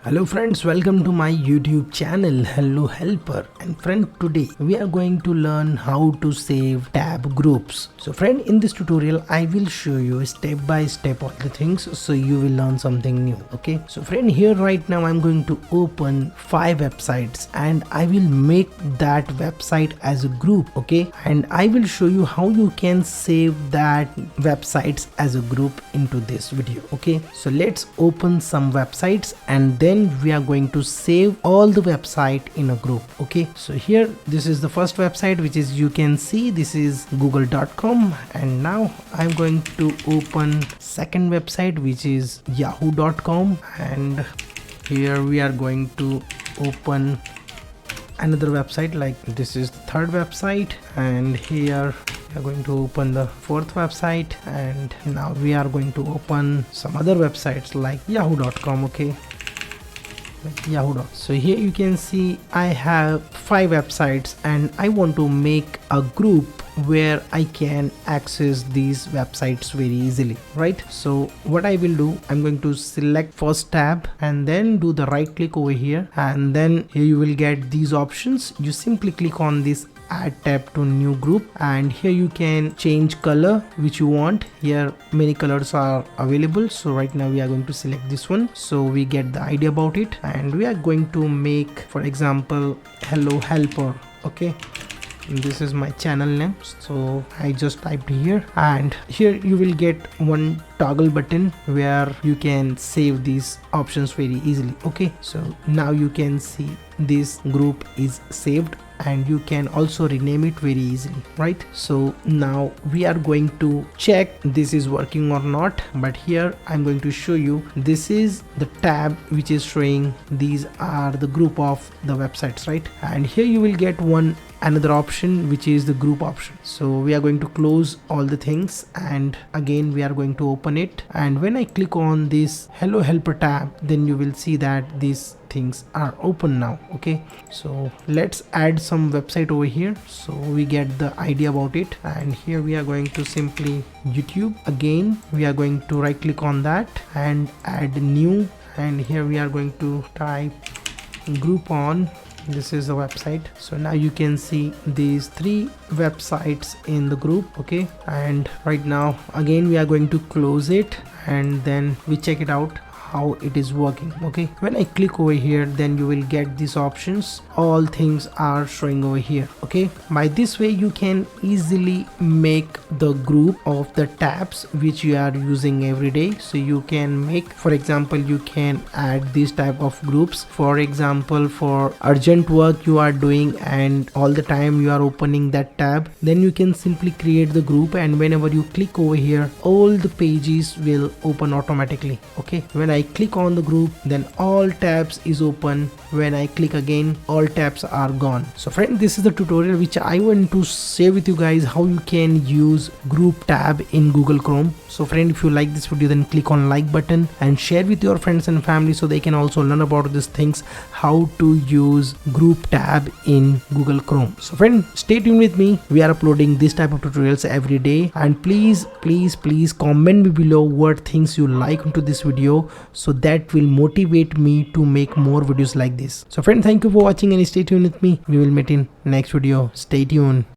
Hello friends, welcome to my YouTube channel Hello Helper. And friend, today we are going to learn how to save tab groups. So friend, in this tutorial I will show you step by step all the things so you will learn something new. Okay, so friend, here right now I'm going to open 5 websites and I will make that website as a group. Okay, and I will show you how you can save that websites as a group into this video. Okay, so let's open some websites and then we are going to save all the website in a group. Okay, so here this is the first website, which is, you can see, this is google.com, and now I'm going to open second website, which is yahoo.com, and here we are going to open another website, like this is the third website, and here we are going to open the fourth website, and now we are going to open some other websites like yahoo.com. okay, like yahoo. So here you can see I have 5 websites and I want to make a group where I can access these websites very easily, right? So what I will do, I'm going to select first tab and then do the right click over here, and then here you will get these options. You simply click on this add tab to new group, and here you can change color which you want. Here many colors are available, so right now we are going to select this one so we get the idea about it, and we are going to make, for example, Hello Helper. Okay, this is my channel name, so I just typed here, and here you will get one toggle button where you can save these options very easily. Okay, so now you can see this group is saved and you can also rename it very easily, right? So now we are going to check this is working or not, but here I'm going to show you, this is the tab which is showing these are the group of the websites, right? And here you will get another option, which is the group option. So we are going to close all the things and again we are going to open it, and when I click on this Hello Helper tab, then you will see that these things are open now. Okay, so let's add some website over here so we get the idea about it, and here we are going to simply YouTube. Again we are going to right click on that and add new, and here we are going to type Groupon. This is the website. So now you can see these 3 websites in the group. Okay, and right now again we are going to close it and then we check it out how it is working. Okay, when I click over here, then you will get these options. All things are showing over here. Okay, by this way you can easily make the group of the tabs which you are using every day. So you can make, for example, you can add these type of groups. For example, for urgent work you are doing and all the time you are opening that tab, then you can simply create the group, and whenever you click over here, all the pages will open automatically. Okay, when I click on the group, then all tabs is open. When I click again, all tabs are gone. So friend, this is the tutorial which I want to share with you guys, how you can use group tab in Google Chrome. So friend, if you like this video, then click on like button and share with your friends and family so they can also learn about these things, how to use group tab in Google Chrome. So friend, stay tuned with me. We are uploading this type of tutorials every day, and please comment me below what things you like into this video, so that will motivate me to make more videos like this. So friend, thank you for watching and stay tuned with me. We will meet in next video. Stay tuned.